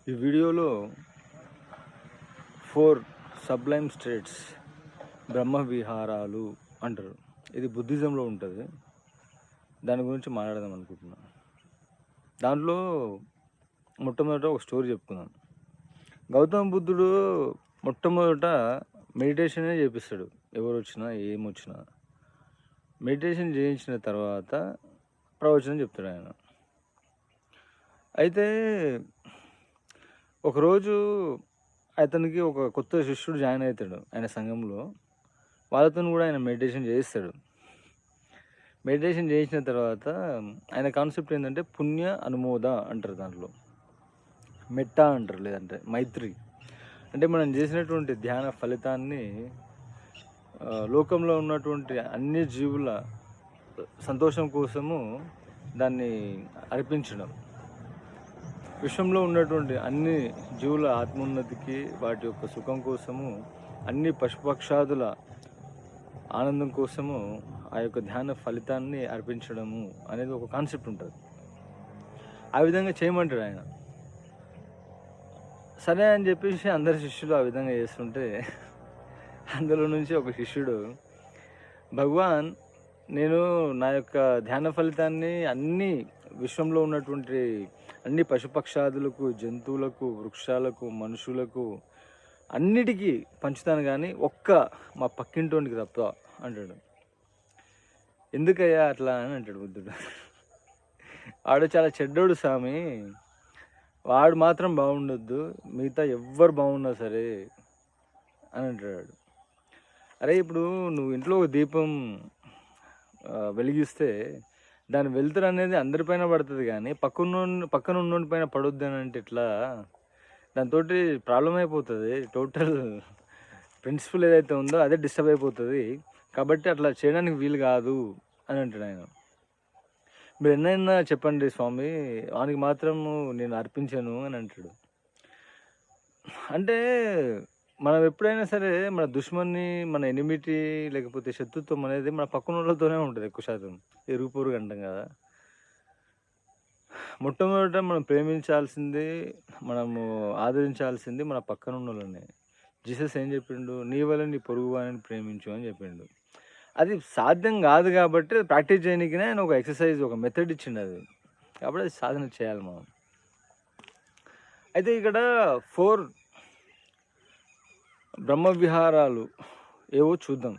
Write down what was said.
ఈ వీడియోలో 4 Sublime states బ్రహ్మ విహారాలు అంటారు. ఇది బుద్ధిజంలో ఉంటుంది. దాని గురించి మాట్లాడదాం అనుకుంటున్నాను. దాంట్లో మొట్టమొదట ఒక స్టోరీ చెప్పుకుందాం. గౌతమ బుద్ధుడు మొట్టమొదట మెడిటేషనే చేపిస్తాడు. ఎవరు వచ్చినా ఏమొచ్చినా మెడిటేషన్ చేయించిన తర్వాత ప్రవచనం చెప్తాడు ఆయన. అయితే ఒకరోజు అతనికి ఒక కొత్త శిష్యుడు జాయిన్ అవుతాడు ఆయన సంఘంలో. వాళ్ళతో కూడా ఆయన మెడిటేషన్ చేయిస్తాడు. మెడిటేషన్ చేయించిన తర్వాత ఆయన కాన్సెప్ట్ ఏంటంటే పుణ్య అనుమోద అంటారు. దాంట్లో మెట్టా అంటారు, లేదంటే మైత్రి. అంటే మనం చేసినటువంటి ధ్యాన ఫలితాన్ని లోకంలో ఉన్నటువంటి అన్ని జీవుల సంతోషం కోసము దాన్ని అర్పించడం. విశ్వంలో ఉన్నటువంటి అన్ని జీవుల ఆత్మోన్నతికి, వాటి యొక్క సుఖం కోసము, అన్ని పశుపక్షాదుల ఆనందం కోసము ఆ యొక్క ధ్యాన ఫలితాన్ని అర్పించడము అనేది ఒక కాన్సెప్ట్ ఉంటుంది. ఆ విధంగా చేయమంటాడు ఆయన. సరే అని చెప్పేసి అందరి శిష్యులు ఆ విధంగా చేస్తుంటే అందులో నుంచి ఒక శిష్యుడు, భగవాన్, నేను నా యొక్క ధ్యాన ఫలితాన్ని అన్ని విశ్వంలో ఉన్నటువంటి అన్ని పశుపక్షాదులకు, జంతువులకు, వృక్షాలకు, మనుషులకు అన్నిటికీ పంచుతాను, కానీ ఒక్క మా పక్కింటోనికి తప్ప అంటాడు. ఎందుకయ్యా అట్లా అని అంటాడు బుద్ధుడు. వాడు చాలా చెడ్డోడు స్వామి, వాడు మాత్రం బాగుండొద్దు, మిగతా ఎవ్వరు బాగున్నా సరే అని అంటాడు. అరే, ఇప్పుడు నువ్వు ఇంట్లో ఒక దీపం వెలిగిస్తే దాని వెలుతురు అనేది అందరిపైన పడుతుంది, కానీ పక్కన ఉన్నోడి పైన పడొద్దు అని అంటే ఇట్లా దాంతో ప్రాబ్లం అయిపోతుంది. టోటల్ ప్రిన్సిపల్ ఏదైతే ఉందో అదే డిస్టర్బ్ అయిపోతుంది. కాబట్టి అట్లా చేయడానికి వీలు కాదు అని అంటాడు ఆయన. మీరు ఎన్నైనా చెప్పండి స్వామి, వానికి మాత్రము నేను అర్పించాను అని అంటాడు. అంటే మనం ఎప్పుడైనా సరే మన దుష్మన్ని, మన ఎనిమిటీ లేకపోతే శత్రుత్వం అనేది మన పక్కన వాళ్ళతోనే ఉంటుంది ఎక్కువ శాతం. ఇరుగుపొరుగు అంటాం కదా. మొట్టమొదట మనం ప్రేమించాల్సింది, మనము ఆదరించాల్సింది మన పక్కన ఉన్న వాళ్ళని. జీసస్ ఏం చెప్పిండు? నీ వల్ల నీ పొరుగు వారిని ప్రేమించు అని చెప్పిండు. అది సాధ్యం కాదు కాబట్టి ప్రాక్టీస్ చేయడానికి ఆయన ఒక ఎక్సర్సైజ్, ఒక మెథడ్ ఇచ్చిండు అది. కాబట్టి అది సాధన చేయాలి మనం. అయితే ఇక్కడ 4 బ్రహ్మ విహారాలు ఏవో చూద్దాం.